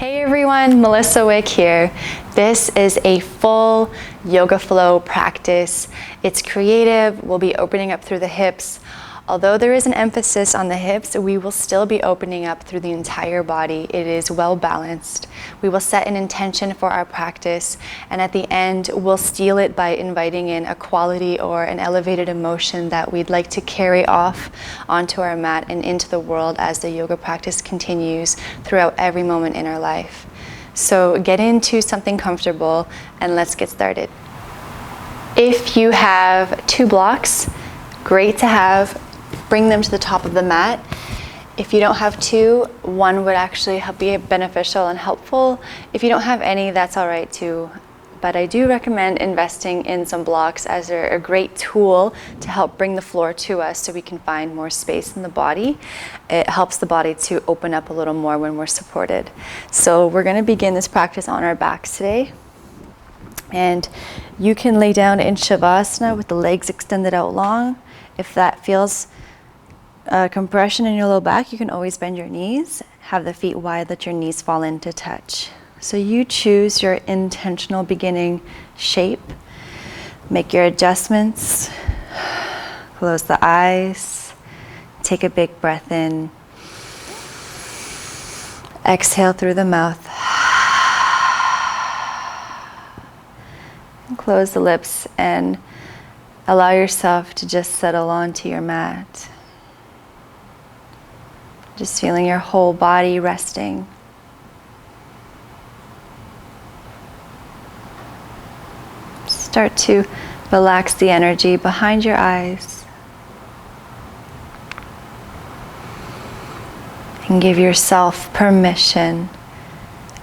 Hey everyone, Melissa Wick here. This is a full yoga flow practice. It's creative. We'll be opening up through the hips. Although there is an emphasis on the hips, we will still be opening up through the entire body. It is well balanced. We will set an intention for our practice, and at the end, we'll seal it by inviting in a quality or an elevated emotion that we'd like to carry off onto our mat and into the world as the yoga practice continues throughout every moment in our life. So get into something comfortable and let's get started. If you have 2 blocks, great to have. Bring them to the top of the mat. If you don't have 2, 1 would actually be beneficial and helpful. If you don't have any, that's all right too. But I do recommend investing in some blocks as they're a great tool to help bring the floor to us so we can find more space in the body. It helps the body to open up a little more when we're supported. So we're going to begin this practice on our backs today. And you can lay down in shavasana with the legs extended out long. If that feels compression in your low back, you can always bend your knees. Have the feet wide, let your knees fall in to touch. So you choose your intentional beginning shape. Make your adjustments. Close the eyes. Take a big breath in. Exhale through the mouth. And close the lips and allow yourself to just settle onto your mat. Just feeling your whole body resting. Start to relax the energy behind your eyes. And give yourself permission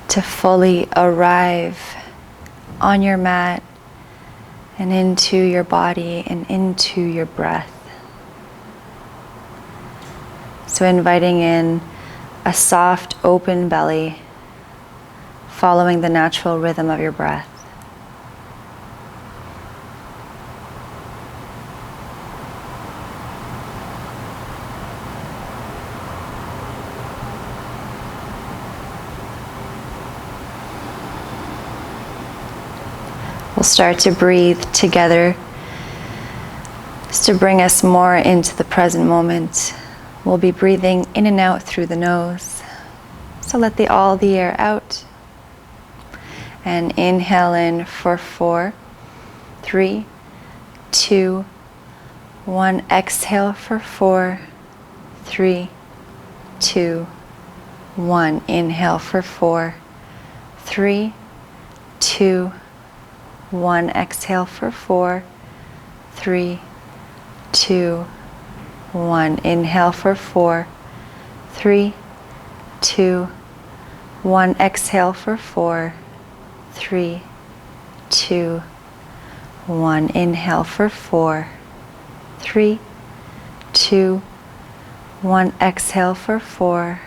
to fully arrive on your mat and into your body and into your breath. So inviting in a soft, open belly, following the natural rhythm of your breath. We'll start to breathe together just to bring us more into the present moment. We'll be breathing in and out through the nose. So let all the air out. And inhale in for 4, 3, 2, 1. Exhale for 4, 3, 2, 1. Inhale for 4, 3, 2, 1. Exhale for 4, 3, 2, 1. Inhale for 4, 3, 2, 1. Exhale for 4, 3, 2, 1. Inhale for 4, 3, 2, 1. Exhale for 4,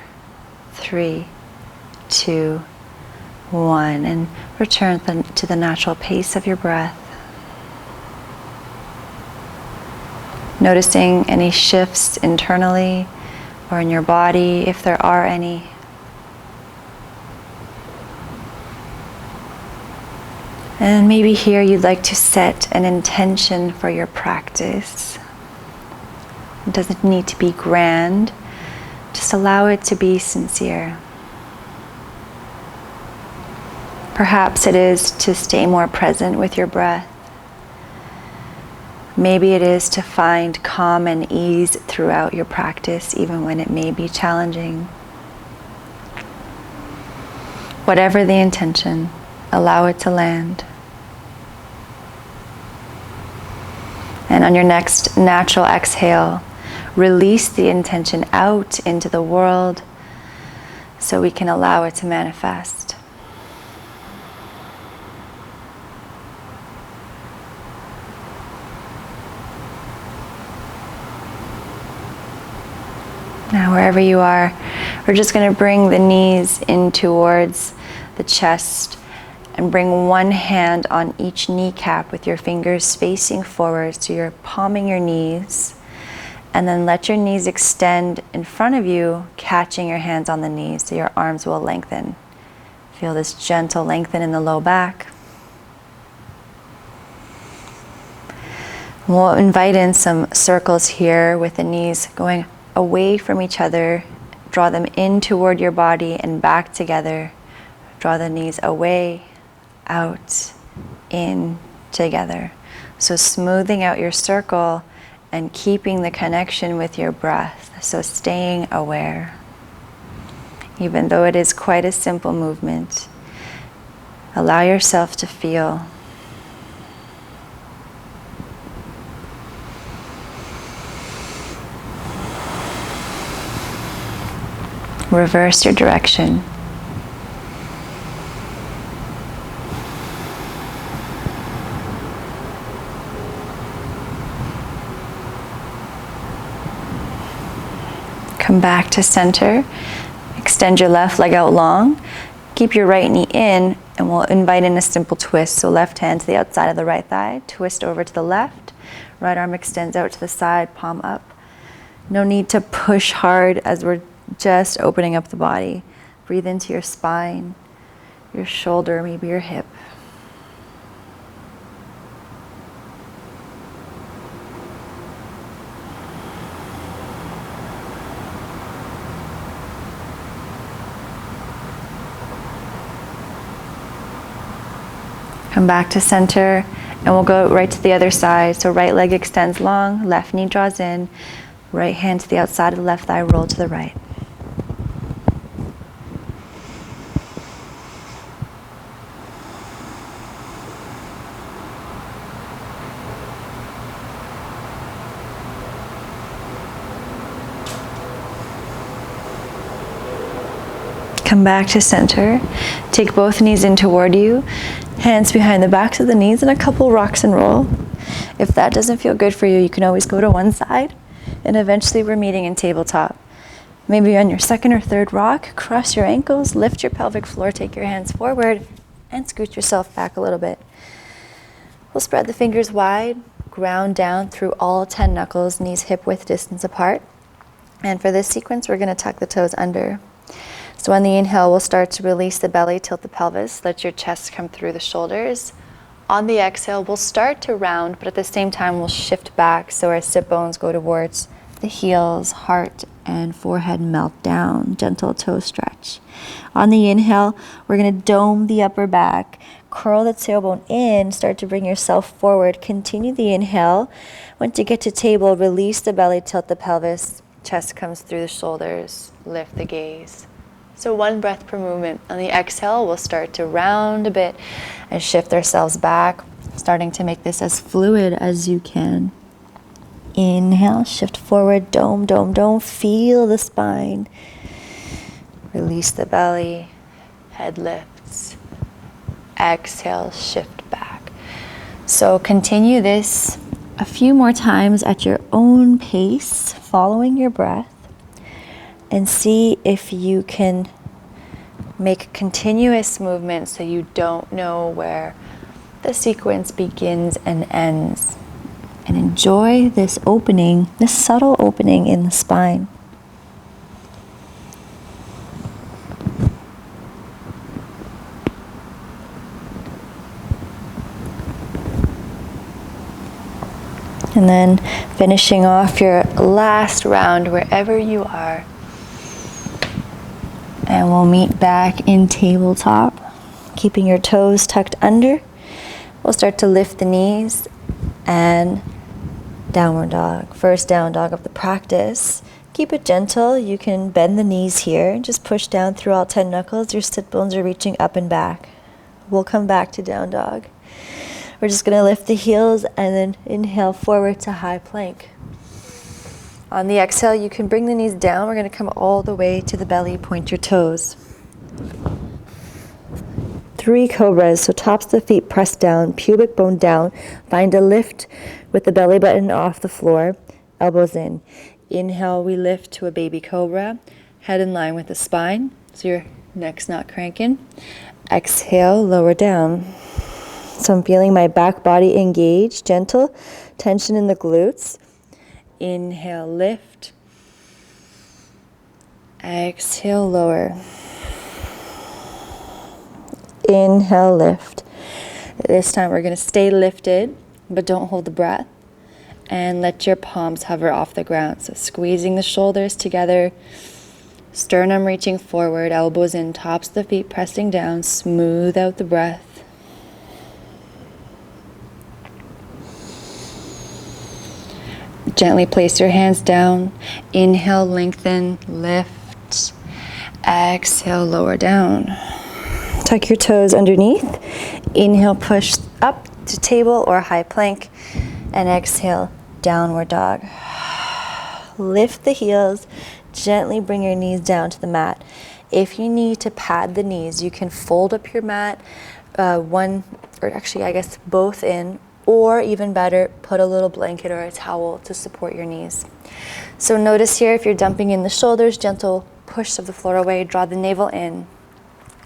3, 2, 1. And return to the natural pace of your breath. Noticing any shifts internally or in your body, if there are any. And maybe here you'd like to set an intention for your practice. It doesn't need to be grand, just allow it to be sincere. Perhaps it is to stay more present with your breath. Maybe it is to find calm and ease throughout your practice, even when it may be challenging. Whatever the intention, allow it to land. And on your next natural exhale, release the intention out into the world so we can allow it to manifest. Now, wherever you are, we're just going to bring the knees in towards the chest and bring one hand on each kneecap with your fingers facing forward. So you're palming your knees, and then let your knees extend in front of you, catching your hands on the knees so your arms will lengthen. Feel this gentle lengthen in the low back. We'll invite in some circles here with the knees going away from each other. Draw them in toward your body and back together. Draw the knees away, out, in, together. So smoothing out your circle and keeping the connection with your breath. So staying aware. Even though it is quite a simple movement, allow yourself to feel. Reverse your direction. Come back to center. Extend your left leg out long. Keep your right knee in, and we'll invite in a simple twist. So left hand to the outside of the right thigh, twist over to the left. Right arm extends out to the side, palm up. No need to push hard as we're just opening up the body. Breathe into your spine, your shoulder, maybe your hip. Come back to center, and we'll go right to the other side. So right leg extends long, left knee draws in, right hand to the outside of the left thigh, roll to the right. Come back to center. Take both knees in toward you. Hands behind the backs of the knees and a couple rocks and roll. If that doesn't feel good for you, you can always go to one side. And eventually we're meeting in tabletop. Maybe on your second or third rock, cross your ankles, lift your pelvic floor, take your hands forward, and scoot yourself back a little bit. We'll spread the fingers wide, ground down through all 10 knuckles, knees hip-width distance apart. And for this sequence, we're going to tuck the toes under. So on the inhale, we'll start to release the belly, tilt the pelvis, let your chest come through the shoulders. On the exhale, we'll start to round, but at the same time, we'll shift back so our sit bones go towards the heels, heart, and forehead melt down, gentle toe stretch. On the inhale, we're going to dome the upper back, curl the tailbone in, start to bring yourself forward. Continue the inhale. Once you get to table, release the belly, tilt the pelvis, chest comes through the shoulders, lift the gaze. So one breath per movement. On the exhale, we'll start to round a bit and shift ourselves back, starting to make this as fluid as you can. Inhale, shift forward, dome, dome, dome. Feel the spine. Release the belly, head lifts. Exhale, shift back. So continue this a few more times at your own pace, following your breath. And see if you can make continuous movement so you don't know where the sequence begins and ends. And enjoy this opening, this subtle opening in the spine. And then finishing off your last round wherever you are. And we'll meet back in tabletop, keeping your toes tucked under. We'll start to lift the knees and downward dog. First down dog of the practice. Keep it gentle. You can bend the knees here. Just push down through all 10 knuckles. Your sit bones are reaching up and back. We'll come back to down dog. We're just going to lift the heels and then inhale forward to high plank. On the exhale, you can bring the knees down. We're going to come all the way to the belly. Point your toes. 3 cobras. So tops of the feet pressed down, pubic bone down. Find a lift with the belly button off the floor, elbows in. Inhale, we lift to a baby cobra. Head in line with the spine, so your neck's not cranking. Exhale, lower down. So I'm feeling my back body engage, gentle tension in the glutes. Inhale, lift. Exhale, lower. Inhale, lift. This time we're going to stay lifted, but don't hold the breath. And let your palms hover off the ground. So squeezing the shoulders together, sternum reaching forward, elbows in, tops of the feet pressing down, smooth out the breath. Gently place your hands down. Inhale, lengthen, lift. Exhale, lower down. Tuck your toes underneath. Inhale, push up to table or high plank. And exhale, downward dog. Lift the heels. Gently bring your knees down to the mat. If you need to pad the knees, you can fold up your mat, both in, or even better, put a little blanket or a towel to support your knees. So notice here, if you're dumping in the shoulders, gentle push of the floor away, draw the navel in.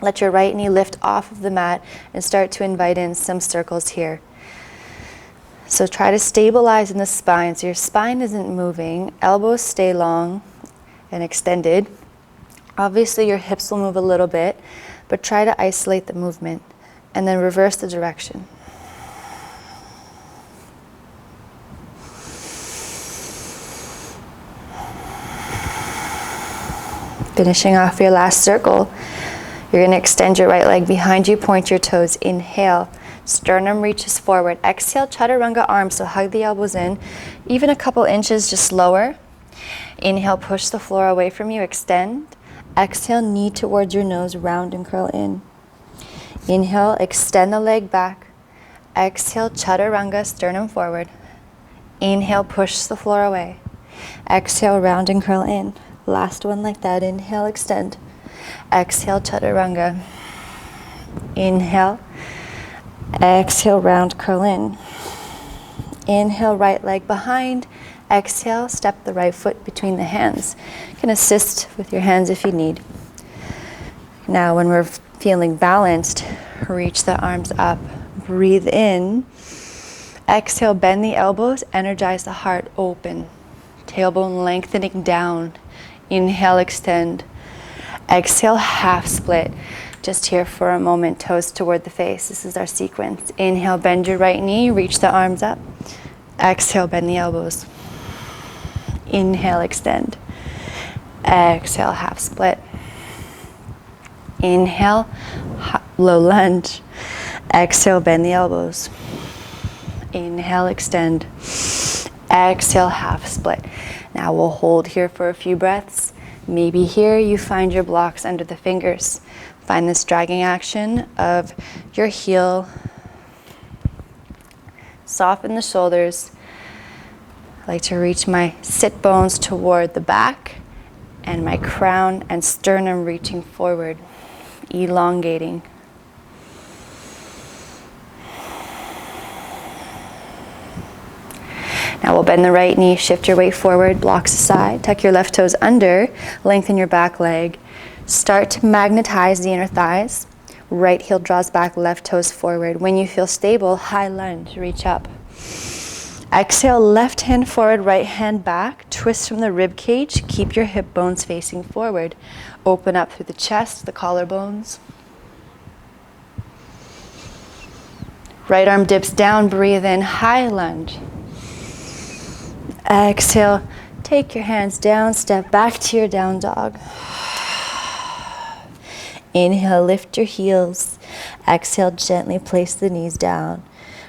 Let your right knee lift off of the mat and start to invite in some circles here. So try to stabilize in the spine, so your spine isn't moving, elbows stay long and extended. Obviously your hips will move a little bit, but try to isolate the movement and then reverse the direction. Finishing off your last circle, you're going to extend your right leg behind you, point your toes, inhale, sternum reaches forward, exhale, chaturanga arms, so hug the elbows in, even a couple inches just lower. Inhale, push the floor away from you, extend. Exhale, knee towards your nose, round and curl in. Inhale, extend the leg back. Exhale, chaturanga, sternum forward. Inhale, push the floor away. Exhale, round and curl in. Last one like that. Inhale, extend. Exhale, chaturanga. Inhale. Exhale, round, curl in. Inhale, right leg behind. Exhale, step the right foot between the hands. You can assist with your hands if you need. Now, when we're feeling balanced, reach the arms up. Breathe in. Exhale, bend the elbows, energize the heart, open. Tailbone lengthening down. Inhale, extend. Exhale, half split. Just here for a moment, toes toward the face. This is our sequence. Inhale, bend your right knee, reach the arms up. Exhale, bend the elbows. Inhale, extend. Exhale, half split. Inhale, low lunge. Exhale, bend the elbows. Inhale, extend. Exhale, half split. Now we'll hold here for a few breaths. Maybe here you find your blocks under the fingers. Find this dragging action of your heel. Soften the shoulders. I like to reach my sit bones toward the back and my crown and sternum reaching forward, elongating. Now we'll bend the right knee, shift your weight forward, blocks aside, tuck your left toes under, lengthen your back leg. Start to magnetize the inner thighs. Right heel draws back, left toes forward. When you feel stable, high lunge, reach up. Exhale, left hand forward, right hand back. Twist from the rib cage. Keep your hip bones facing forward. Open up through the chest, the collarbones. Right arm dips down, breathe in, high lunge. Exhale, take your hands down, step back to your down dog. Inhale, lift your heels. Exhale, gently place the knees down.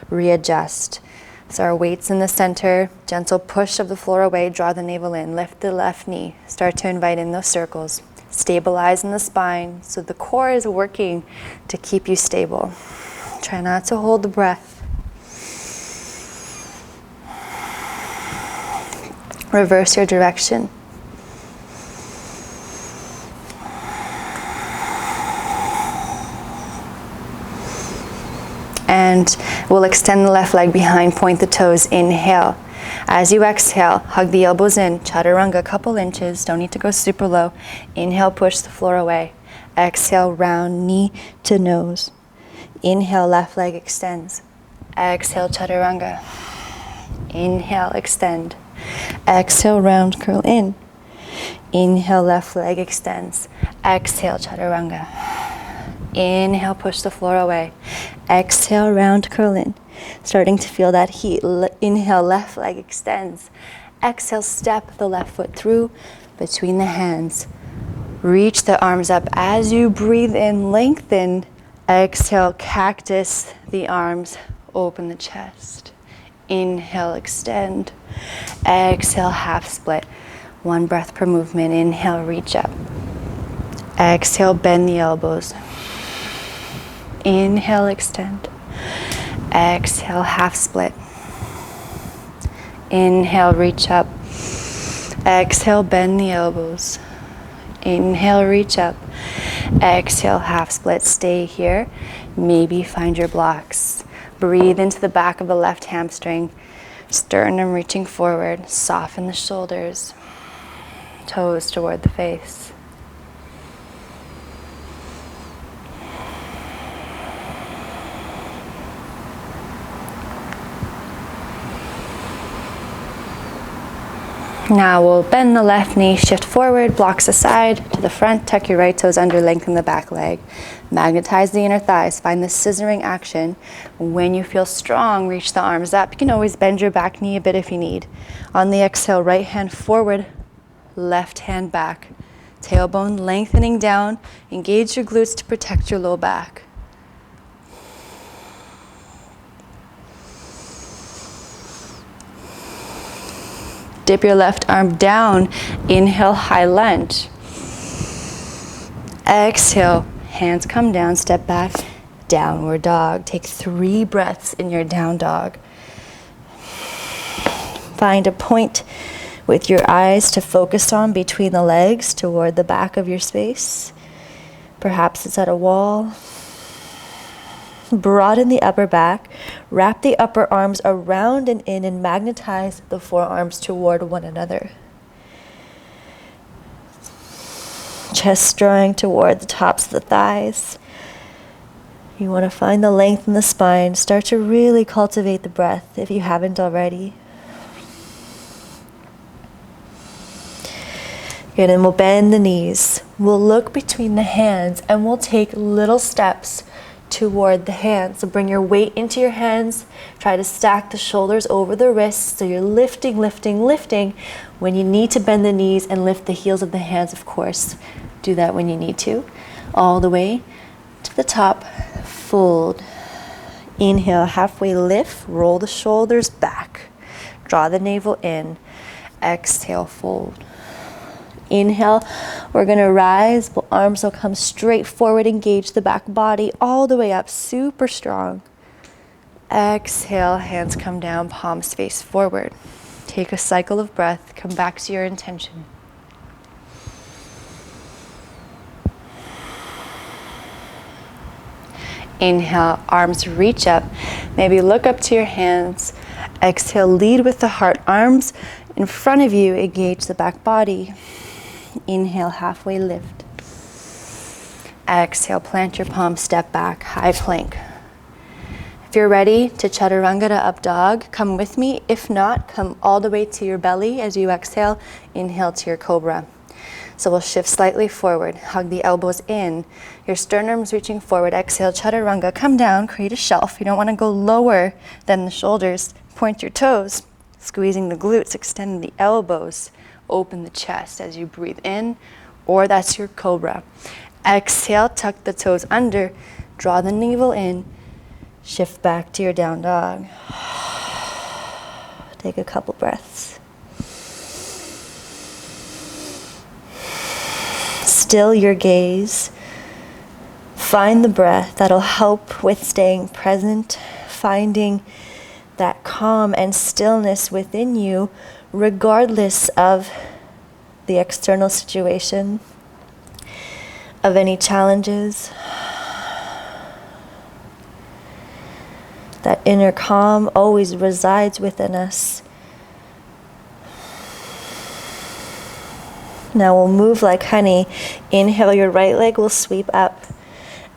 Readjust. So our weight's in the center. Gentle push of the floor away, draw the navel in. Lift the left knee. Start to invite in those circles. Stabilize in the spine so the core is working to keep you stable. Try not to hold the breath. Reverse your direction. And we'll extend the left leg behind, point the toes, inhale. As you exhale, hug the elbows in, chaturanga, couple inches, don't need to go super low. Inhale, push the floor away. Exhale, round knee to nose. Inhale, left leg extends. Exhale, chaturanga. Inhale, extend. Exhale, round curl in. Inhale, left leg extends. Exhale, chaturanga. Inhale, push the floor away. Exhale, round curl in. Starting to feel that heat. Inhale, left leg extends. Exhale, step the left foot through between the hands. Reach the arms up as you breathe in, lengthen. Exhale, cactus the arms, open the chest. Inhale, extend. Exhale, half split. One breath per movement. Inhale, reach up. Exhale, bend the elbows. Inhale, extend. Exhale, half split. Inhale, reach up. Exhale, bend the elbows. Inhale, reach up. Exhale, half split. Stay here. Maybe find your blocks. Breathe into the back of the left hamstring. Sternum reaching forward. Soften the shoulders. Toes toward the face. Now we'll bend the left knee, shift forward, blocks aside, to the front, tuck your right toes under, lengthen the back leg. Magnetize the inner thighs, find the scissoring action. When you feel strong, reach the arms up. You can always bend your back knee a bit if you need. On the exhale, right hand forward, left hand back. Tailbone lengthening down, engage your glutes to protect your low back. Dip your left arm down. Inhale, high lunge. Exhale, hands come down, step back, downward dog. Take 3 breaths in your down dog. Find a point with your eyes to focus on between the legs toward the back of your space. Perhaps it's at a wall. Broaden the upper back, wrap the upper arms around and in, and magnetize the forearms toward one another. Chest drawing toward the tops of the thighs. You want to find the length in the spine. Start to really cultivate the breath if you haven't already. Good, and we'll bend the knees. We'll look between the hands and we'll take little steps toward the hands. So bring your weight into your hands. Try to stack the shoulders over the wrists. So you're lifting, lifting, lifting. When you need to bend the knees and lift the heels of the hands, of course, do that when you need to. All the way to the top, fold. Inhale, halfway lift, roll the shoulders back. Draw the navel in. Exhale, fold. Inhale, we're going to rise. Arms will come straight forward, engage the back body all the way up, super strong. Exhale, hands come down, palms face forward. Take a cycle of breath, come back to your intention. Inhale, arms reach up. Maybe look up to your hands. Exhale, lead with the heart. Arms in front of you, engage the back body. Inhale, halfway lift. Exhale, plant your palms, step back, high plank. If you're ready to chaturanga to up dog, come with me. If not, come all the way to your belly as you exhale. Inhale to your cobra. So we'll shift slightly forward, hug the elbows in. Your sternum's reaching forward. Exhale, chaturanga. Come down, create a shelf. You don't want to go lower than the shoulders. Point your toes, squeezing the glutes, extend the elbows. Open the chest as you breathe in, or that's your cobra. Exhale, tuck the toes under, draw the navel in, shift back to your down dog. Take a couple breaths. Still your gaze. Find the breath that'll help with staying present, finding that calm and stillness within you, regardless of the external situation, of any challenges. That inner calm always resides within us. Now we'll move like honey. Inhale, your right leg will sweep up.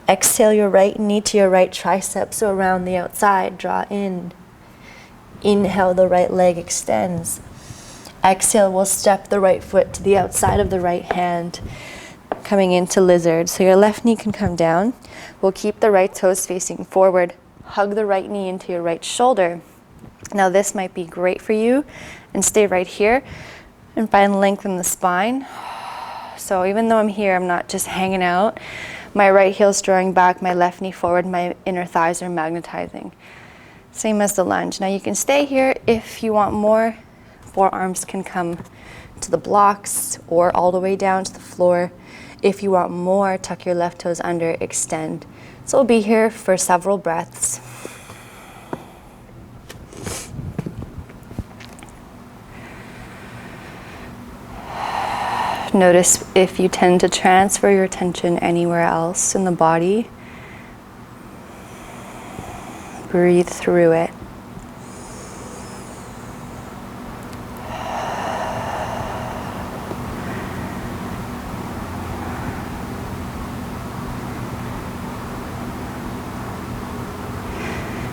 Exhale, your right knee to your right tricep, so around the outside, draw in. Inhale, the right leg extends. Exhale, we'll step the right foot to the outside of the right hand. coming into lizard. So your left knee can come down. We'll keep the right toes facing forward. Hug the right knee into your right shoulder. Now this might be great for you, and stay right here and find length in the spine. So even though I'm here, I'm not just hanging out. My right heel's drawing back, my left knee forward, my inner thighs are magnetizing. Same as the lunge. Now you can stay here if you want more. Forearms can come to the blocks or all the way down to the floor. If you want more, tuck your left toes under, extend. So we'll be here for several breaths. Notice if you tend to transfer your attention anywhere else in the body. Breathe through it.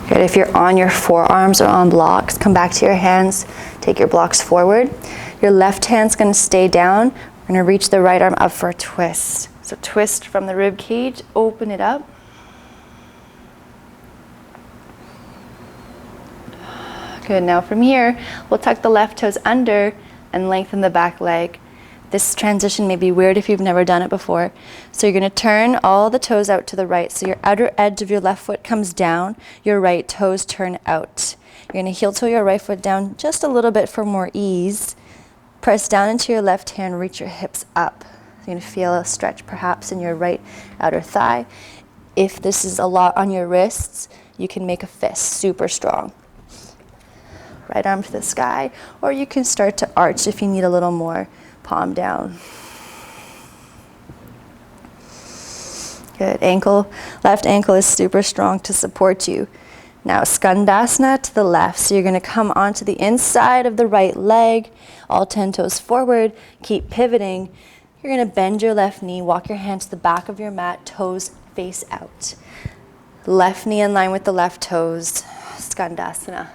Good. If you're on your forearms or on blocks, come back to your hands, take your blocks forward. Your left hand's going to stay down. We're going to reach the right arm up for a twist. So twist from the rib cage, open it up. Good. Now from here, we'll tuck the left toes under and lengthen the back leg. This transition may be weird if you've never done it before. So you're going to turn all the toes out to the right. So your outer edge of your left foot comes down, your right toes turn out. You're going to heel toe your right foot down just a little bit for more ease. Press down into your left hand, reach your hips up. You're going to feel a stretch perhaps in your right outer thigh. If this is a lot on your wrists, you can make a fist super strong. Right arm to the sky, or you can start to arch if you need a little more. Palm down. Good. Ankle, left ankle is super strong to support you. Now skandasana to the left. So you're going to come onto the inside of the right leg, all 10 toes forward. Keep pivoting. You're going to bend your left knee, walk your hand to the back of your mat, toes face out. Left knee in line with the left toes, skandasana.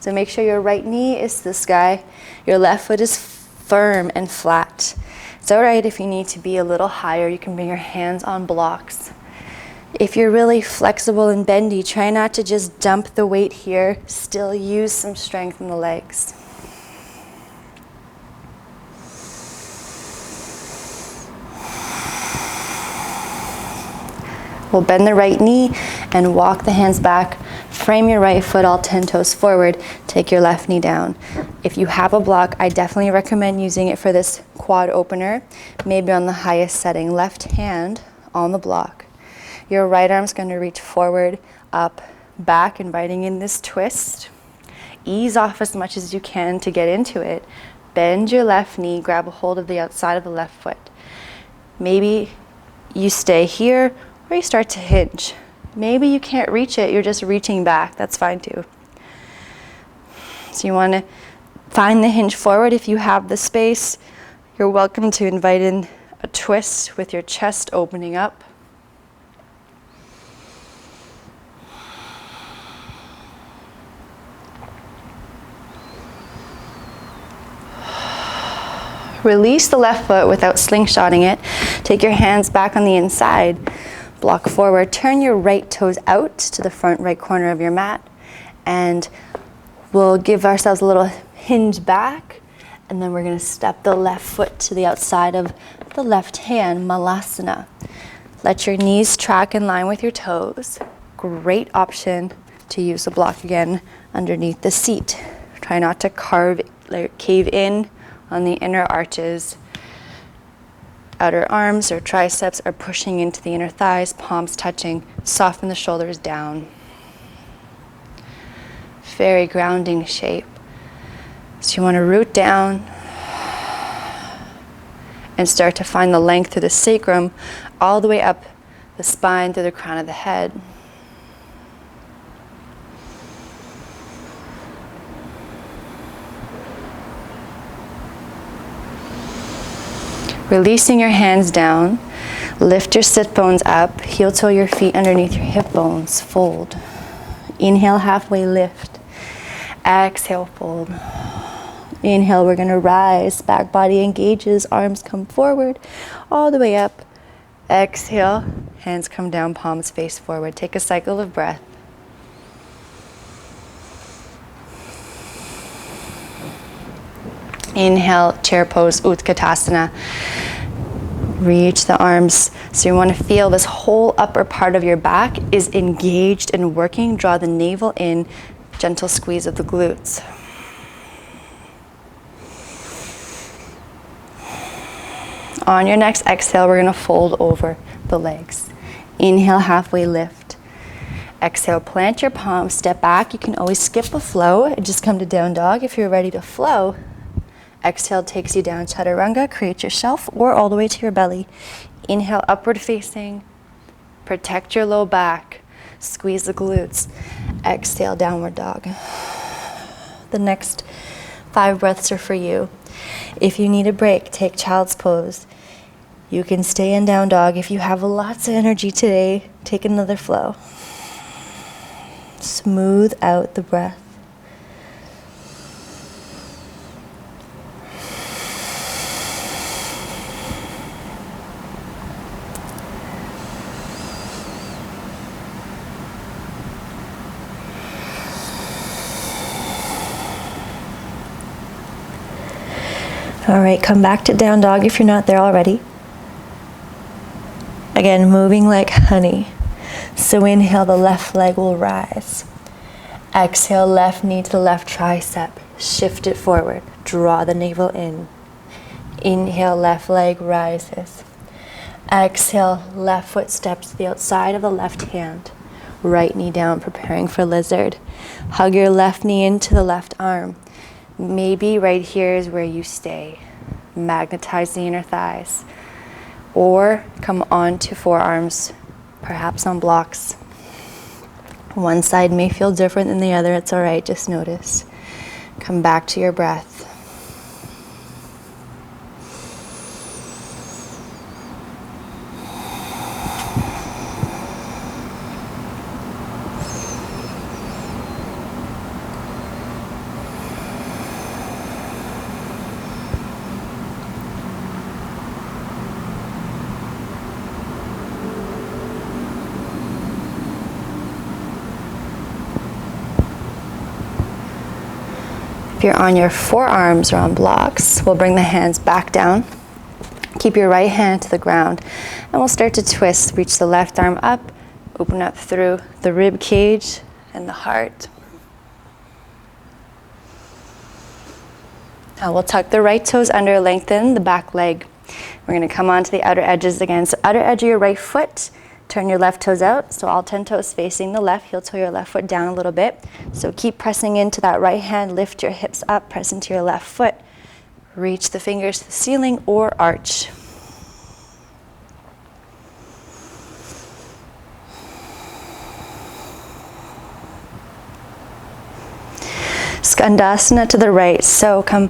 So make sure your right knee is to the sky, your left foot is firm and flat. It's all right if you need to be a little higher. You can bring your hands on blocks. If you're really flexible and bendy, try not to just dump the weight here. Still use some strength in the legs. We'll bend the right knee and walk the hands back. Frame your right foot all 10 toes forward. Take your left knee down. If you have a block, I definitely recommend using it for this quad opener, maybe on the highest setting. Left hand on the block. Your right arm's going to reach forward, up, back, inviting in this twist. Ease off as much as you can to get into it. Bend your left knee, grab a hold of the outside of the left foot. Maybe you stay here or you start to hinge. Maybe you can't reach it, you're just reaching back. That's fine too. So you want to find the hinge forward if you have the space. You're welcome to invite in a twist with your chest opening up. Release the left foot without slingshotting it. Take your hands back on the inside. Block forward. Turn your right toes out to the front right corner of your mat. And we'll give ourselves a little hinge back. And then we're going to step the left foot to the outside of the left hand, malasana. Let your knees track in line with your toes. Great option to use the block again underneath the seat. Try not to cave in on the inner arches. Outer arms or triceps are pushing into the inner thighs, palms touching. Soften the shoulders down. Very grounding shape. So you want to root down and start to find the length through the sacrum all the way up the spine through the crown of the head. Releasing your hands down, lift your sit bones up, heel toe your feet underneath your hip bones, fold. Inhale, halfway lift. Exhale, fold. Inhale, we're gonna rise, back body engages, arms come forward, all the way up. Exhale, hands come down, palms face forward. Take a cycle of breath. Inhale, chair pose, Utkatasana. Reach the arms. So you want to feel this whole upper part of your back is engaged and working. Draw the navel in, gentle squeeze of the glutes. On your next exhale, we're going to fold over the legs. Inhale, halfway lift. Exhale, plant your palms, step back. You can always skip a flow and just come to down dog if you're ready to flow. Exhale takes you down chaturanga, create your shelf or all the way to your belly. Inhale, upward facing. Protect your low back. Squeeze the glutes. Exhale, downward dog. The next 5 breaths are for you. If you need a break, take child's pose. You can stay in down dog. If you have lots of energy today, take another flow. Smooth out the breath. All right, come back to down dog if you're not there already. Again, moving like honey. So inhale, the left leg will rise. Exhale, left knee to the left tricep. Shift it forward. Draw the navel in. Inhale, left leg rises. Exhale, left foot steps to the outside of the left hand. Right knee down, preparing for lizard. Hug your left knee into the left arm. Maybe right here is where you stay. Magnetize the inner thighs. Or come onto forearms, perhaps on blocks. One side may feel different than the other. It's all right, just notice. Come back to your breath. If you're on your forearms or on blocks, we'll bring the hands back down. Keep your right hand to the ground, and we'll start to twist. Reach the left arm up, open up through the rib cage and the heart. Now we'll tuck the right toes under, lengthen the back leg. We're going to come onto the outer edges again. So outer edge of your right foot, turn your left toes out. So all 10 toes facing the left. Heel toe your left foot down a little bit. So keep pressing into that right hand. Lift your hips up. Press into your left foot. Reach the fingers to the ceiling or arch. Skandasana to the right. So come,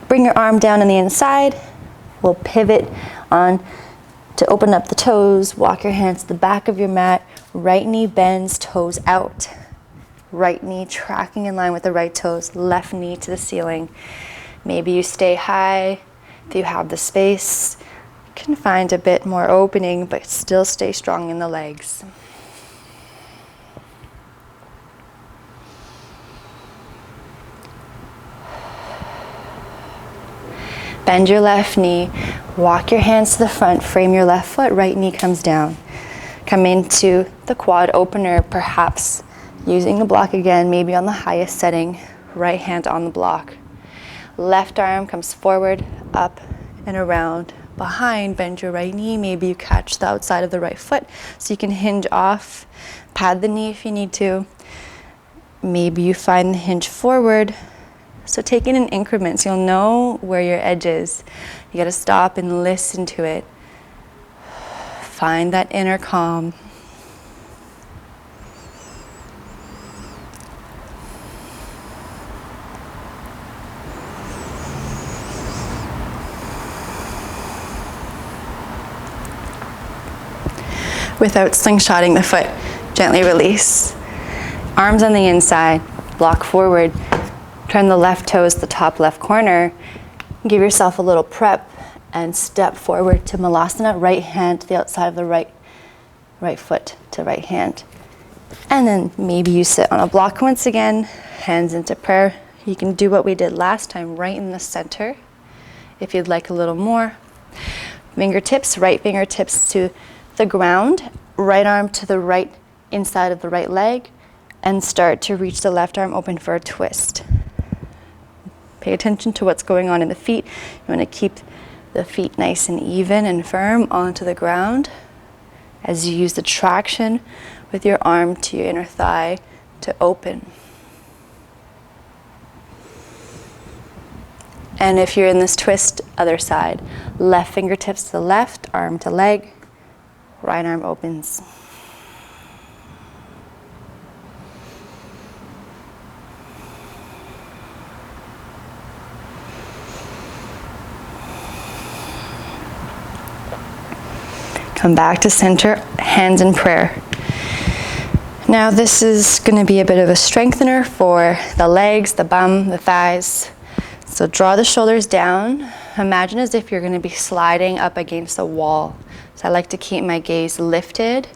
bring your arm down on the inside. We'll pivot on to open up the toes, walk your hands to the back of your mat, right knee bends, toes out. Right knee tracking in line with the right toes, left knee to the ceiling. Maybe you stay high. If you have the space, you can find a bit more opening, but still stay strong in the legs. Bend your left knee, walk your hands to the front, frame your left foot, right knee comes down. Come into the quad opener, perhaps using the block again, maybe on the highest setting, right hand on the block. Left arm comes forward, up and around. Behind, bend your right knee, maybe you catch the outside of the right foot so you can hinge off, pad the knee if you need to. Maybe you find the hinge forward. So take it in increments. You'll know where your edge is. You gotta stop and listen to it. Find that inner calm. Without slingshotting the foot, gently release. Arms on the inside, block forward. Turn the left toes to the top left corner. Give yourself a little prep and step forward to Malasana, right hand to the outside of the right foot to right hand. And then maybe you sit on a block once again, hands into prayer. You can do what we did last time, right in the center, if you'd like a little more. Fingertips, right fingertips to the ground, right arm to the right inside of the right leg, and start to reach the left arm open for a twist. Pay attention to what's going on in the feet. You want to keep the feet nice and even and firm onto the ground as you use the traction with your arm to your inner thigh to open. And if you're in this twist, other side, left fingertips to the left, arm to leg, right arm opens. Come back to center, hands in prayer. Now this is going to be a bit of a strengthener for the legs, the bum, the thighs. So draw the shoulders down. Imagine as if you're going to be sliding up against a wall. So I like to keep my gaze lifted.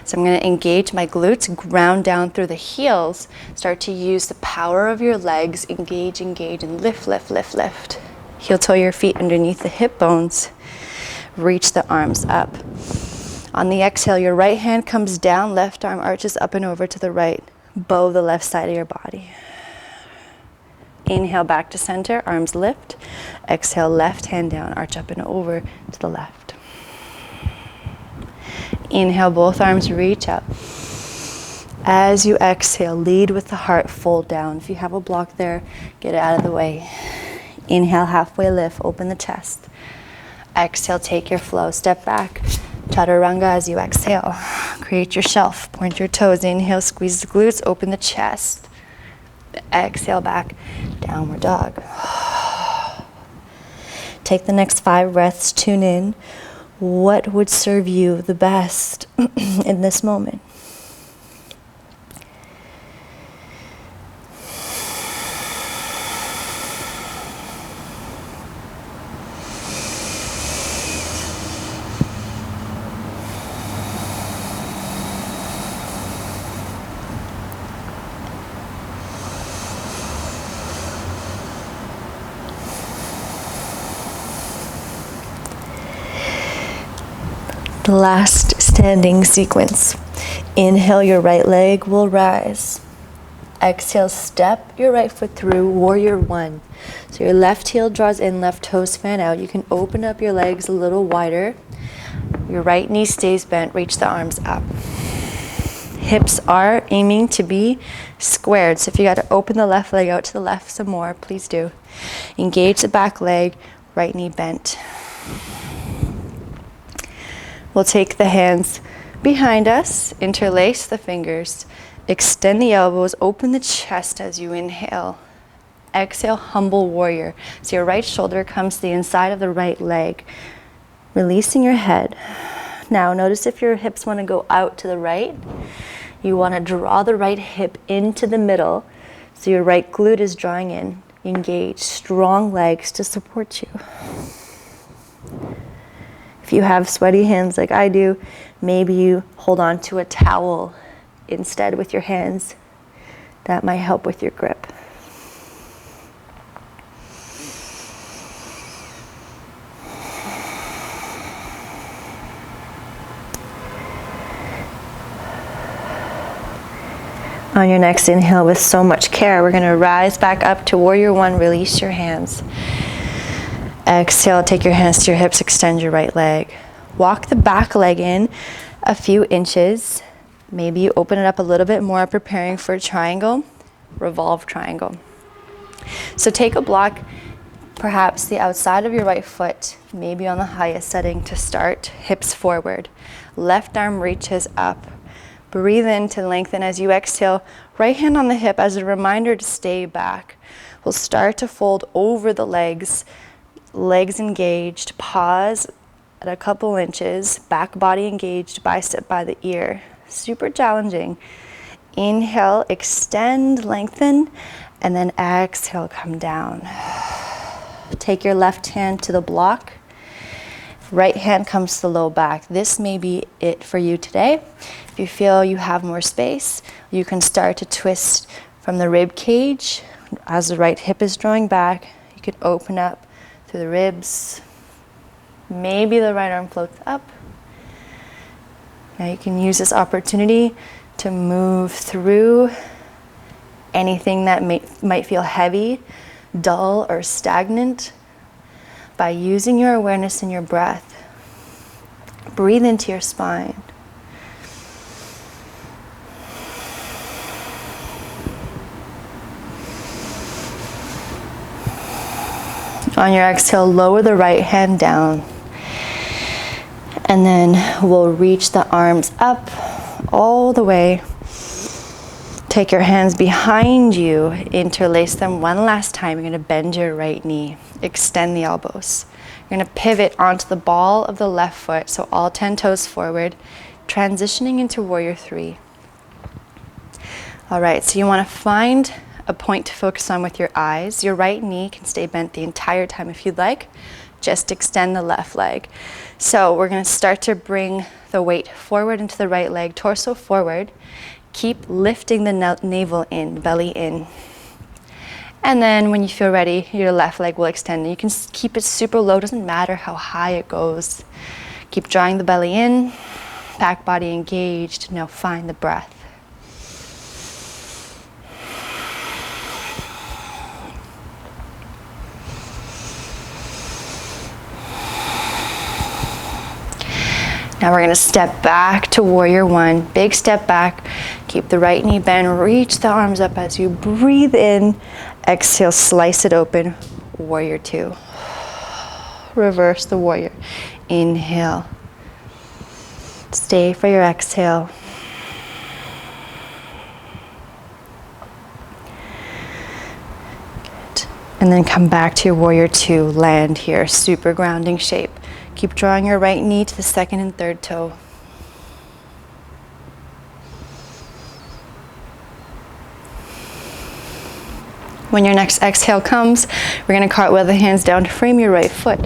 So I'm going to engage my glutes, ground down through the heels. Start to use the power of your legs. Engage, engage, and lift, lift, lift, lift. Heel toe your feet underneath the hip bones. Reach the arms up. On the exhale, your right hand comes down, left arm arches up and over to the right. Bow the left side of your body. Inhale back to center, arms lift. Exhale, left hand down, arch up and over to the left. Inhale, both arms reach up. As you exhale, lead with the heart, fold down. If you have a block there, get it out of the way. Inhale, halfway lift, open the chest. Exhale, take your flow, step back. Chaturanga as you exhale. Create your shelf, point your toes. Inhale, squeeze the glutes, open the chest. Exhale back, downward dog. Take the next 5 breaths, tune in. What would serve you the best in this moment? The last standing sequence. Inhale, your right leg will rise. Exhale, step your right foot through, warrior one. So your left heel draws in, left toes fan out. You can open up your legs a little wider. Your right knee stays bent, reach the arms up. Hips are aiming to be squared. So if you got to open the left leg out to the left some more, please do. Engage the back leg, right knee bent. We'll take the hands behind us, interlace the fingers, extend the elbows, open the chest as you inhale. Exhale, humble warrior. So your right shoulder comes to the inside of the right leg, releasing your head. Now notice if your hips want to go out to the right, you want to draw the right hip into the middle, so your right glute is drawing in. Engage strong legs to support you. If you have sweaty hands like I do, maybe you hold on to a towel instead with your hands. That might help with your grip. On your next inhale, with so much care, we're going to rise back up to warrior one, release your hands. Exhale, take your hands to your hips, extend your right leg. Walk the back leg in a few inches. Maybe you open it up a little bit more, preparing for a triangle, revolve triangle. So take a block, perhaps the outside of your right foot, maybe on the highest setting to start, hips forward. Left arm reaches up. Breathe in to lengthen as you exhale. Right hand on the hip as a reminder to stay back. We'll start to fold over the legs. Legs engaged, pause at a couple inches, back body engaged, bicep by the ear. Super challenging. Inhale, extend, lengthen. And then exhale, come down. Take your left hand to the block. Right hand comes to the low back. This may be it for you today. If you feel you have more space, you can start to twist from the rib cage as the right hip is drawing back. You can open up through the ribs. Maybe the right arm floats up. Now you can use this opportunity to move through anything that might feel heavy, dull, or stagnant by using your awareness in your breath. Breathe into your spine. On your exhale, lower the right hand down. And then we'll reach the arms up all the way. Take your hands behind you, interlace them one last time. You're going to bend your right knee, extend the elbows. You're going to pivot onto the ball of the left foot, so all 10 toes forward, transitioning into warrior 3. All right, so you want to find a point to focus on with your eyes. Your right knee can stay bent the entire time if you'd like. Just extend the left leg. So we're going to start to bring the weight forward into the right leg, torso forward. Keep lifting the navel in, belly in. And then when you feel ready, your left leg will extend. You can keep it super low, doesn't matter how high it goes. Keep drawing the belly in, back body engaged. Now find the breath. Now we're going to step back to warrior 1. Big step back. Keep the right knee bent. Reach the arms up as you breathe in. Exhale, slice it open. Warrior 2. Reverse the warrior. Inhale. Stay for your exhale. Good. And then come back to your warrior 2. Land here. Super grounding shape. Keep drawing your right knee to the second and third toe. When your next exhale comes, we're going to cartwheel the hands down to frame your right foot.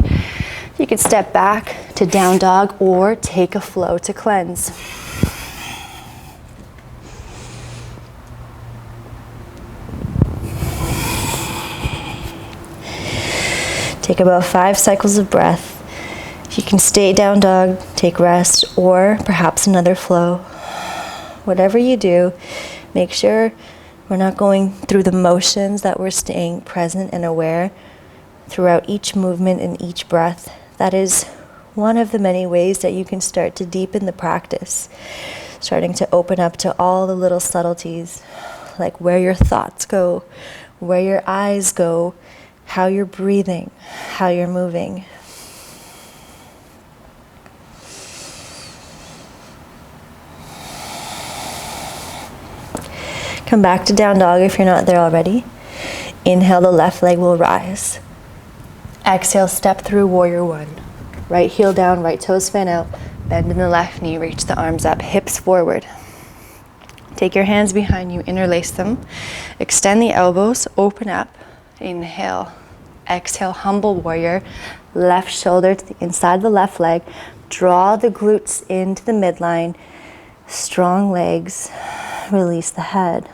You can step back to down dog or take a flow to cleanse. Take about 5 cycles of breath. You can stay down dog, take rest, or perhaps another flow. Whatever you do, make sure we're not going through the motions, that we're staying present and aware throughout each movement and each breath. That is one of the many ways that you can start to deepen the practice, starting to open up to all the little subtleties, like where your thoughts go, where your eyes go, how you're breathing, how you're moving. Come back to down dog if you're not there already. Inhale, the left leg will rise. Exhale, step through warrior 1. Right heel down, right toes fan out. Bend in the left knee, reach the arms up, hips forward. Take your hands behind you, interlace them. Extend the elbows, open up. Inhale. Exhale, humble warrior. Left shoulder to the inside of the left leg. Draw the glutes into the midline. Strong legs. Release the head.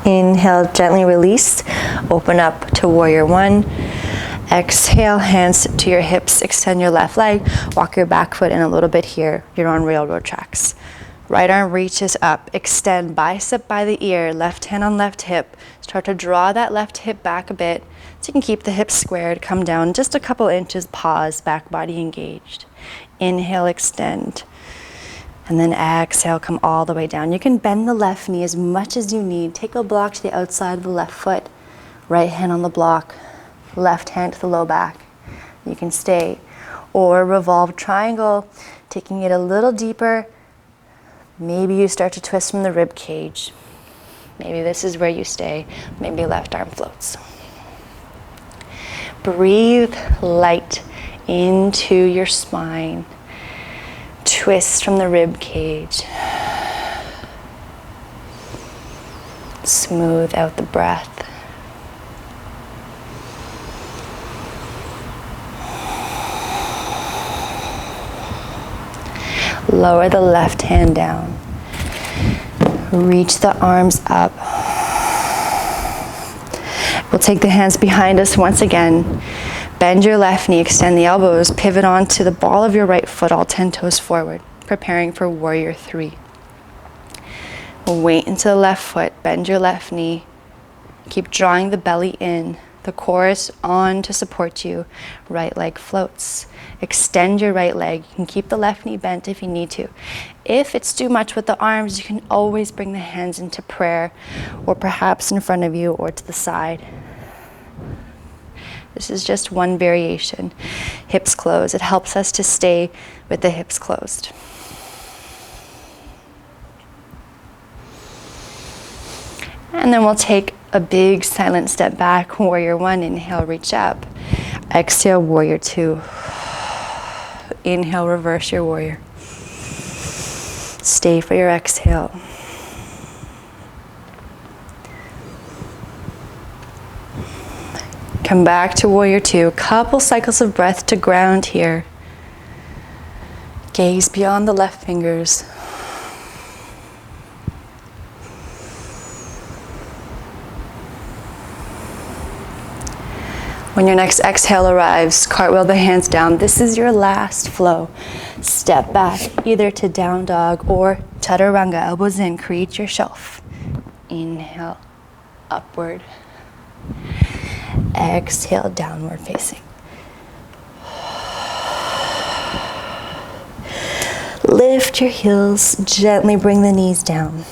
Inhale, gently release. Open up to warrior 1. Exhale, hands to your hips. Extend your left leg. Walk your back foot in a little bit here. You're on railroad tracks. Right arm reaches up. Extend bicep by the ear. Left hand on left hip. Start to draw that left hip back a bit so you can keep the hips squared. Come down just a couple inches. Pause. Back body engaged. Inhale, extend. And then exhale, come all the way down. You can bend the left knee as much as you need. Take a block to the outside of the left foot. Right hand on the block. Left hand to the low back. You can stay. Or revolve triangle, taking it a little deeper. Maybe you start to twist from the rib cage. Maybe this is where you stay. Maybe left arm floats. Breathe light into your spine. Twist from the rib cage. Smooth out the breath. Lower the left hand down. Reach the arms up. We'll take the hands behind us once again. Bend your left knee, extend the elbows, pivot onto the ball of your right foot, all 10 toes forward, preparing for warrior 3. Weight into the left foot, bend your left knee. Keep drawing the belly in. The core is on to support you. Right leg floats. Extend your right leg. You can keep the left knee bent if you need to. If it's too much with the arms, you can always bring the hands into prayer, or perhaps in front of you or to the side. This is just one variation. Hips closed. It helps us to stay with the hips closed. And then we'll take a big silent step back. Warrior 1, inhale, reach up. Exhale, warrior 2. Inhale, reverse your warrior. Stay for your exhale. Come back to warrior 2. Couple cycles of breath to ground here. Gaze beyond the left fingers. When your next exhale arrives, cartwheel the hands down. This is your last flow. Step back, either to down dog or chaturanga, elbows in, create your shelf. Inhale, upward. Exhale, downward facing. Lift your heels, gently bring the knees down.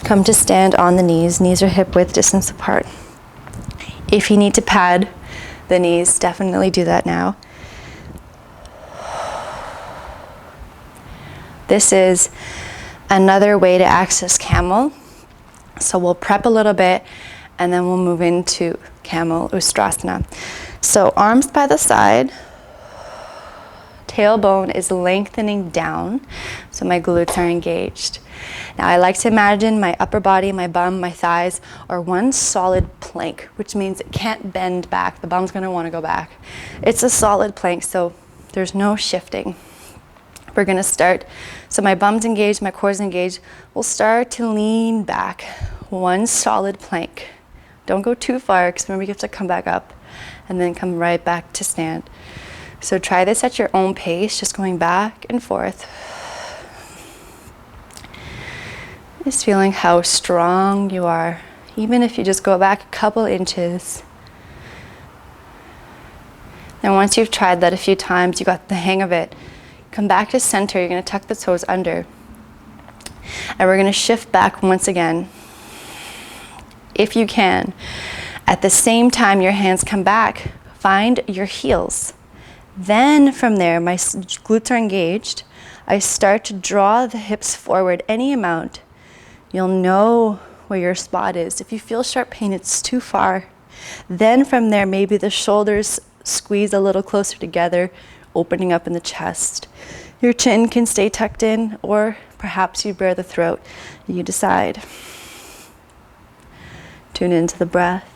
Come to stand on the knees. Knees are hip width distance apart. If you need to pad the knees, definitely do that now. This is another way to access camel. So we'll prep a little bit and then we'll move into camel ustrasana. So arms by the side, tailbone is lengthening down, so my glutes are engaged. Now I like to imagine my upper body, my bum, my thighs are one solid plank, which means it can't bend back. The bum's gonna wanna go back. It's a solid plank, so there's no shifting. We're gonna start, so my bum's engaged, my core's engaged. We'll start to lean back, one solid plank. Don't go too far, because remember you have to come back up and then come right back to stand. So try this at your own pace, just going back and forth. Just feeling how strong you are, even if you just go back a couple inches. And once you've tried that a few times, you got the hang of it, come back to center. You're going to tuck the toes under. And we're going to shift back once again. If you can, at the same time your hands come back, find your heels. Then from there, my glutes are engaged. I start to draw the hips forward any amount. You'll know where your spot is. If you feel sharp pain, it's too far. Then from there, maybe the shoulders squeeze a little closer together, opening up in the chest. Your chin can stay tucked in, or perhaps you bare the throat. You decide. Tune into the breath.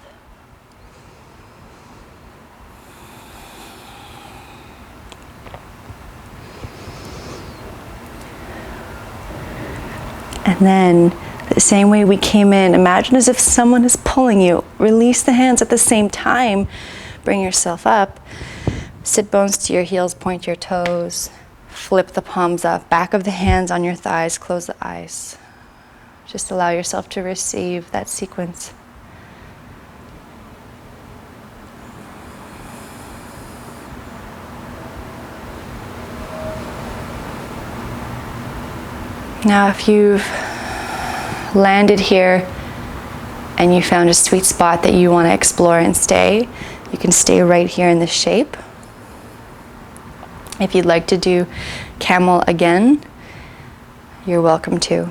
And then, the same way we came in, imagine as if someone is pulling you. Release the hands at the same time. Bring yourself up. Sit bones to your heels, point your toes. Flip the palms up. Back of the hands on your thighs, close the eyes. Just allow yourself to receive that sequence. Now, if you've landed here and you found a sweet spot that you want to explore and stay, you can stay right here in this shape. If you'd like to do camel again, you're welcome to.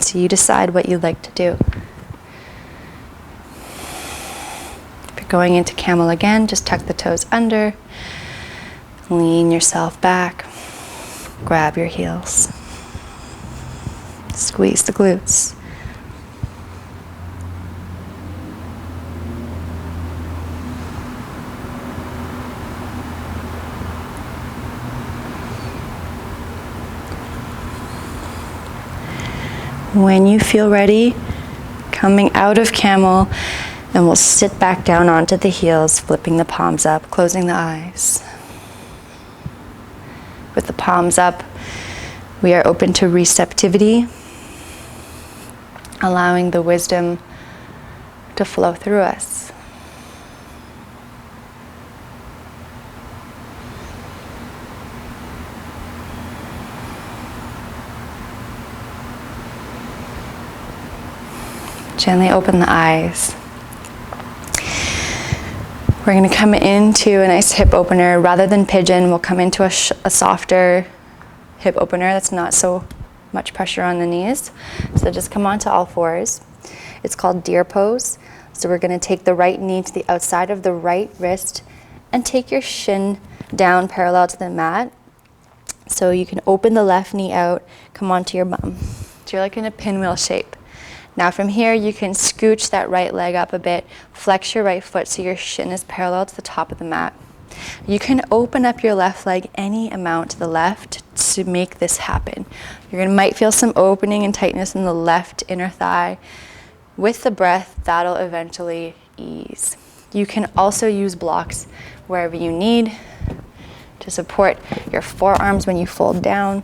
So you decide what you'd like to do. If you're Going into camel again, just tuck the toes under, lean yourself back, grab your heels, squeeze the glutes. When you feel ready, coming out of camel, and we'll sit back down onto the heels, flipping the palms up, closing the eyes. With the palms up, we are open to receptivity, allowing the wisdom to flow through us. Gently open the eyes. We're going to come into a nice hip opener. Rather than pigeon, we'll come into a softer hip opener that's not so much pressure on the knees. So just come onto all fours. It's called deer pose. So we're going to take the right knee to the outside of the right wrist and take your shin down parallel to the mat. So you can open the left knee out, come onto your bum. So you're like in a pinwheel shape. Now from here, you can scooch that right leg up a bit, flex your right foot so your shin is parallel to the top of the mat. You can open up your left leg any amount to the left to make this happen. Might feel some opening and tightness in the left inner thigh. With the breath, that'll eventually ease. You can also use blocks wherever you need to support your forearms when you fold down.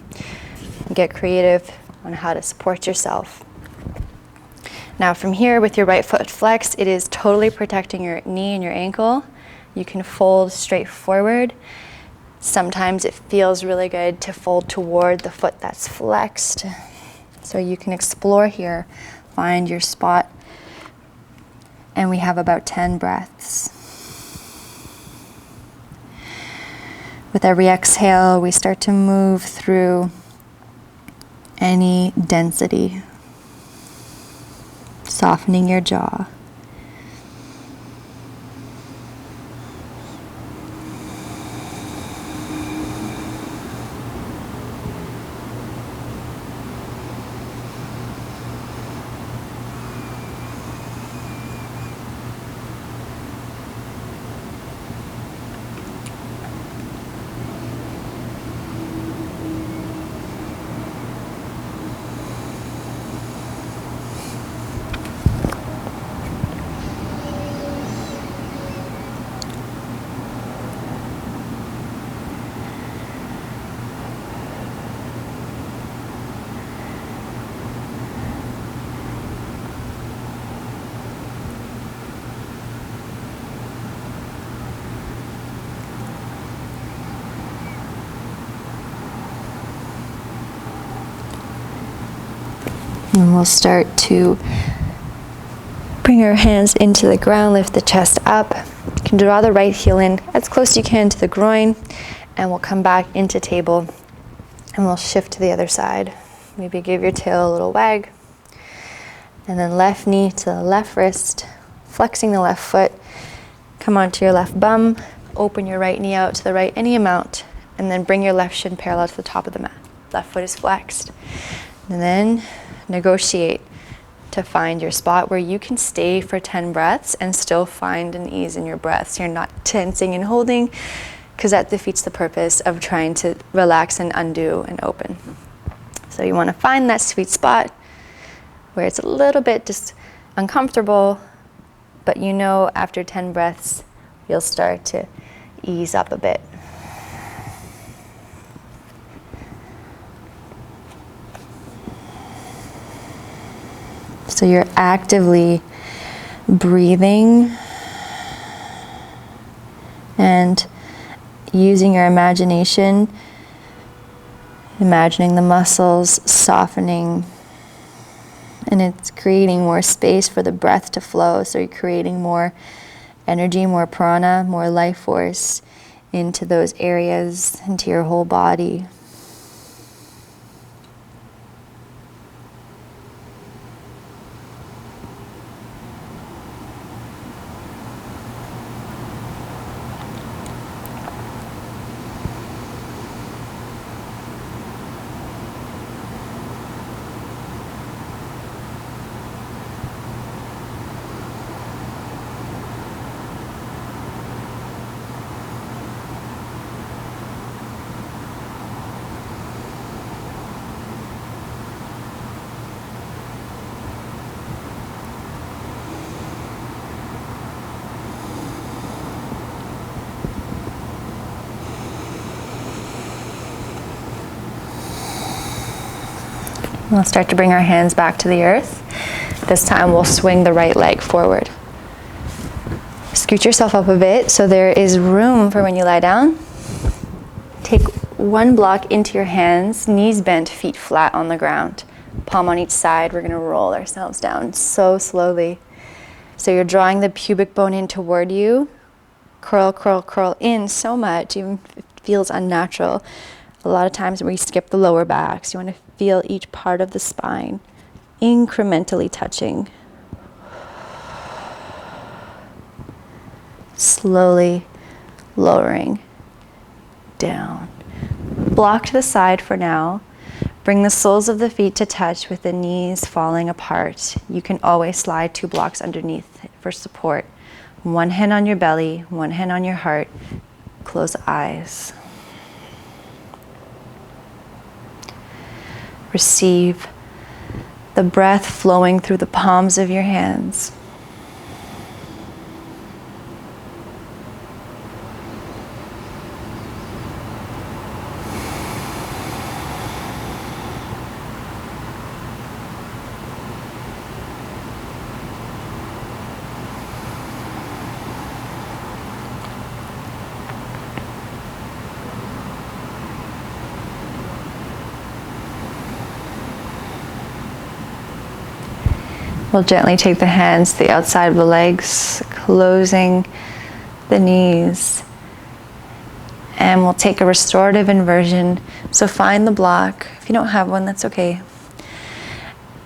Get creative on how to support yourself. Now from here, with your right foot flexed, it is totally protecting your knee and your ankle. You can fold straight forward. Sometimes it feels really good to fold toward the foot that's flexed. So you can explore here, find your spot. And we have about 10 breaths. With every exhale, we start to move through any density, softening your jaw. And we'll start to bring our hands into the ground, lift the chest up. You can draw the right heel in as close as you can to the groin, and we'll come back into table and we'll shift to the other side. Maybe give your tail a little wag. And then left knee to the left wrist, flexing the left foot. Come onto your left bum, open your right knee out to the right any amount, and then bring your left shin parallel to the top of the mat. Left foot is flexed. And then negotiate to find your spot where you can stay for 10 breaths and still find an ease in your breath. So you're not tensing and holding, because that defeats the purpose of trying to relax and undo and open. So you want to find that sweet spot where it's a little bit just uncomfortable, but you know after 10 breaths, you'll start to ease up a bit. So you're actively breathing and using your imagination, imagining the muscles softening, and it's creating more space for the breath to flow. So you're creating more energy, more prana, more life force into those areas, into your whole body. We'll start to bring our hands back to the earth. This time we'll swing the right leg forward. Scoot yourself up a bit so there is room for when you lie down. Take one block into your hands, knees bent, feet flat on the ground. Palm on each side. We're going to roll ourselves down so slowly. So you're drawing the pubic bone in toward you. Curl, curl, curl in so much, even if it feels unnatural. A lot of times we skip the lower back, so you want to feel each part of the spine incrementally touching. Slowly lowering down. Block to the side for now. Bring the soles of the feet to touch with the knees falling apart. You can always slide 2 blocks underneath for support. One hand on your belly, one hand on your heart. Close eyes. Receive the breath flowing through the palms of your hands. We'll gently take the hands to the outside of the legs, closing the knees. And we'll take a restorative inversion. So find the block. If you don't have one, that's okay.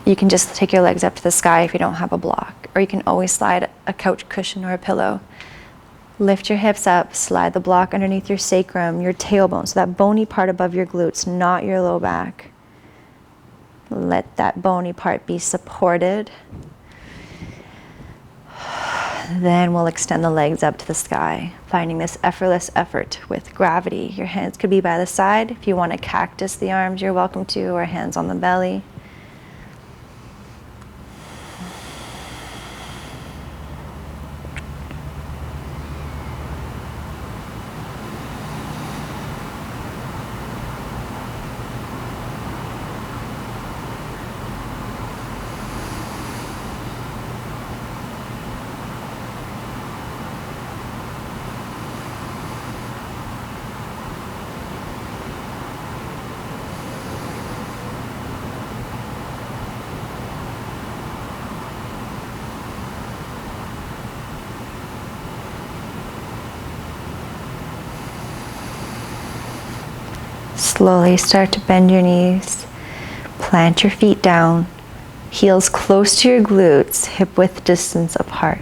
You can just take your legs up to the sky if you don't have a block. Or you can always slide a couch cushion or a pillow. Lift your hips up, slide the block underneath your sacrum, your tailbone, so that bony part above your glutes, not your low back. Let that bony part be supported. Then we'll extend the legs up to the sky, finding this effortless effort with gravity. Your hands could be by the side. If you want to cactus the arms, you're welcome to, or hands on the belly. Slowly start to bend your knees, plant your feet down, heels close to your glutes, hip width distance apart.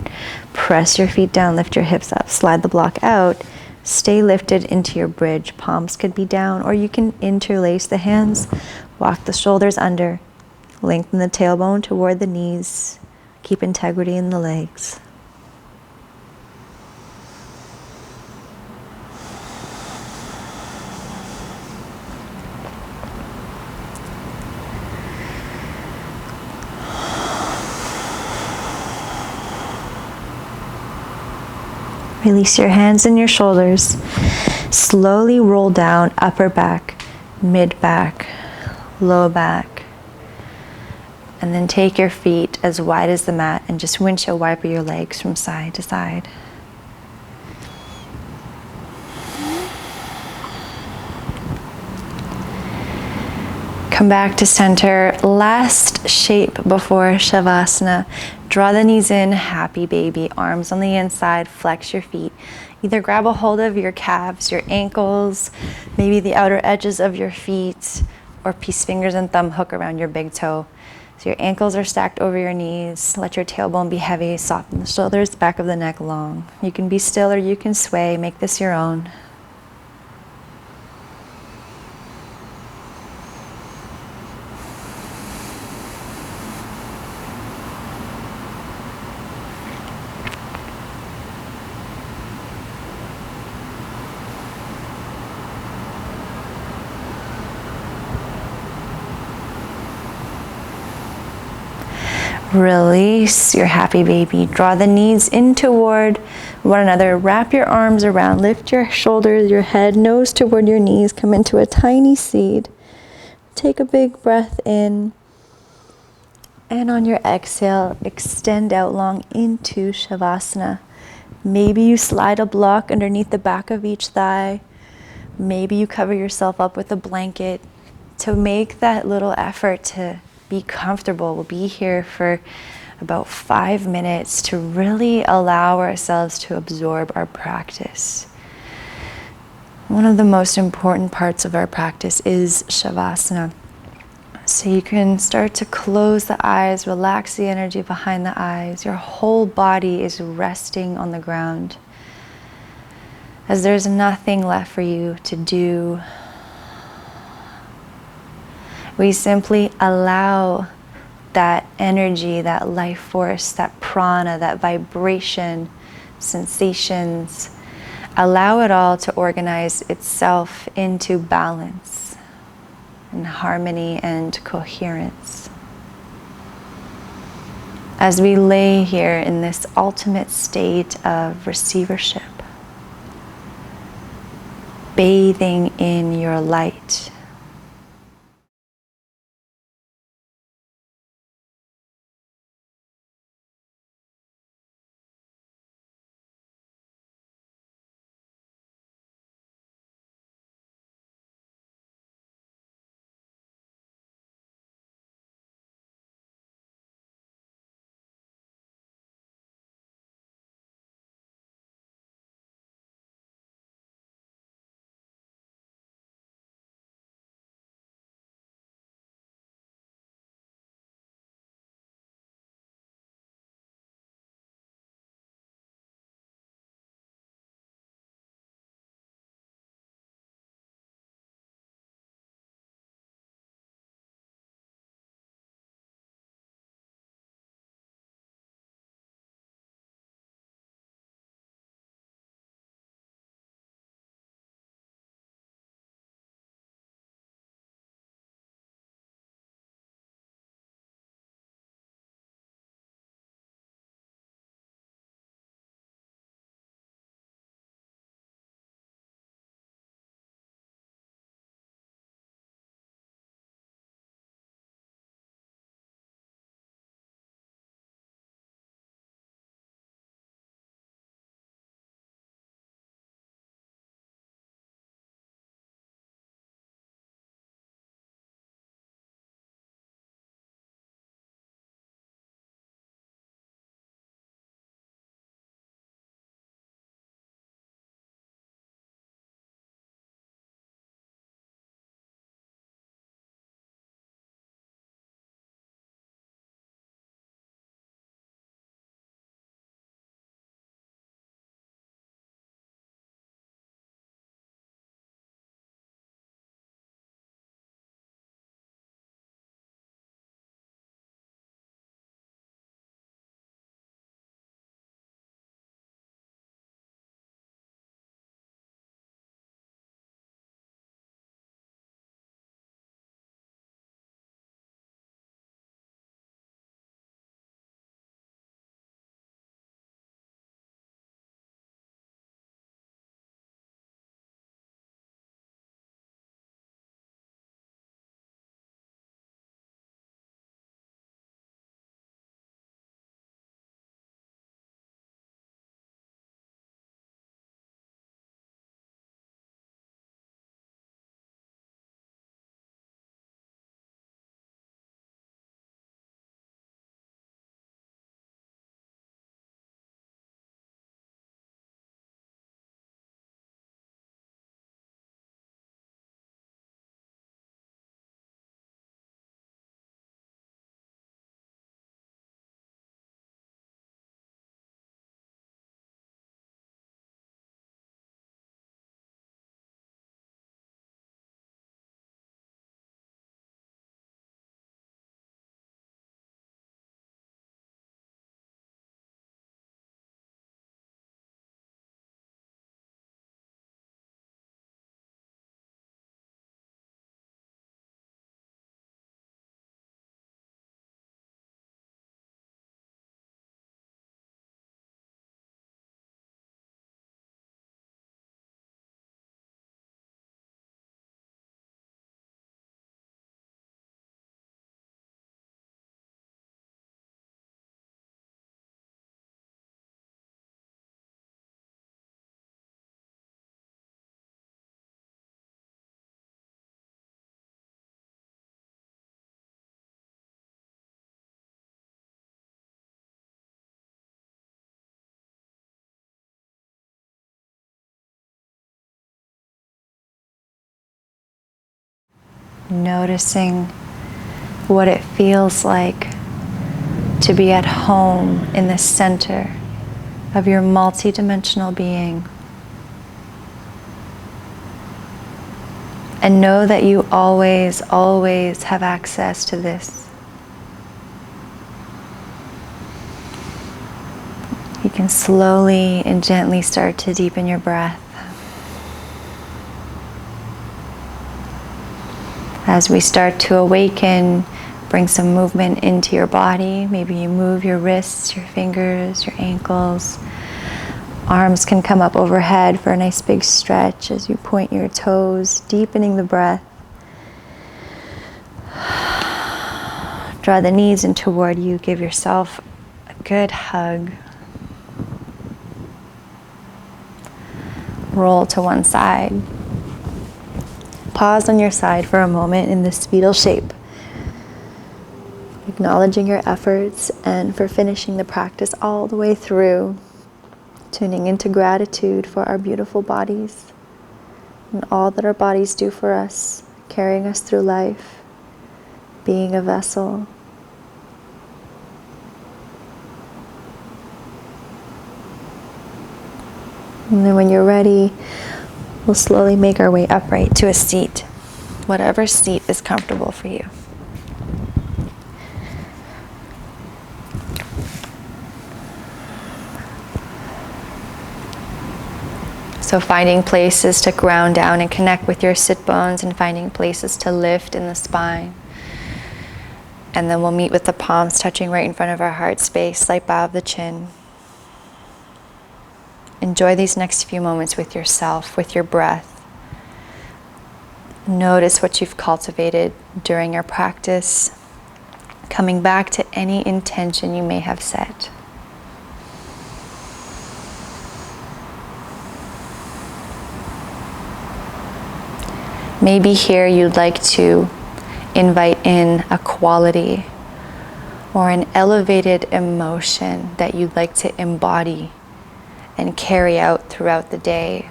Press your feet down, lift your hips up, slide the block out, stay lifted into your bridge. Palms could be down, or you can interlace the hands, walk the shoulders under, lengthen the tailbone toward the knees, keep integrity in the legs. Release your hands and your shoulders. Slowly roll down upper back, mid back, low back. And then take your feet as wide as the mat and just windshield wiper your legs from side to side. Come back to center. Last shape before shavasana. Draw the knees in, happy baby. Arms on the inside, flex your feet. Either grab a hold of your calves, your ankles, maybe the outer edges of your feet, or peace fingers and thumb hook around your big toe. So your ankles are stacked over your knees. Let your tailbone be heavy. Soften the shoulders, back of the neck long. You can be still or you can sway. Make this your own. Release your happy baby. Draw the knees in toward one another. Wrap your arms around. Lift your shoulders, your head, nose toward your knees. Come into a tiny seed. Take a big breath in. And on your exhale, extend out long into shavasana. Maybe you slide a block underneath the back of each thigh. Maybe you cover yourself up with a blanket. To make that little effort to be comfortable, we'll be here for about 5 minutes to really allow ourselves to absorb our practice. One of the most important parts of our practice is shavasana. So you can start to close the eyes, relax the energy behind the eyes. Your whole body is resting on the ground. As there's nothing left for you to do, we simply allow that energy, that life force, that prana, that vibration, sensations, allow it all to organize itself into balance and harmony and coherence. As we lay here in this ultimate state of receivership, bathing in your light. noticing what it feels like to be at home in the center of your multidimensional being. And know that you always, always have access to this. You can slowly and gently start to deepen your breath. As we start to awaken, bring some movement into your body. Maybe you move your wrists, your fingers, your ankles. Arms can come up overhead for a nice big stretch as you point your toes, deepening the breath. Draw the knees in toward you. Give yourself a good hug. Roll to one side. Pause on your side for a moment in this fetal shape, acknowledging your efforts and for finishing the practice all the way through. Tuning into gratitude for our beautiful bodies and all that our bodies do for us, carrying us through life, being a vessel. And then when you're ready, we'll slowly make our way upright to a seat, whatever seat is comfortable for you. So finding places to ground down and connect with your sit bones, and finding places to lift in the spine. And then we'll meet with the palms touching right in front of our heart space, slight bow of the chin. Enjoy these next few moments with yourself, with your breath. Notice what you've cultivated during your practice, coming back to any intention you may have set. Maybe here you'd like to invite in a quality or an elevated emotion that you'd like to embody and carry out throughout the day.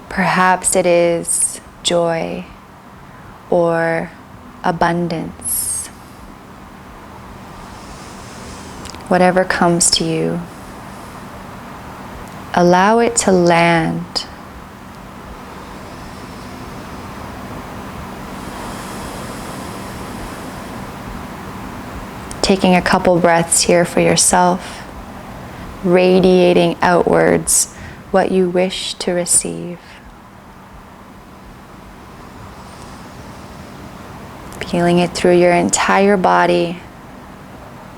Perhaps it is joy or abundance. Whatever comes to you, allow it to land. Taking a couple breaths here for yourself, radiating outwards what you wish to receive. Feeling it through your entire body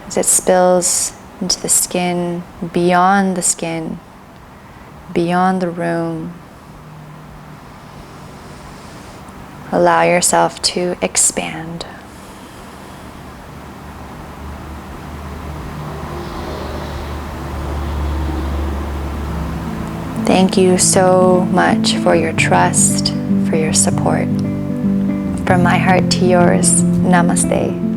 as it spills into the skin, beyond the room. Allow yourself to expand. Thank you so much for your trust, for your support. From my heart to yours, namaste.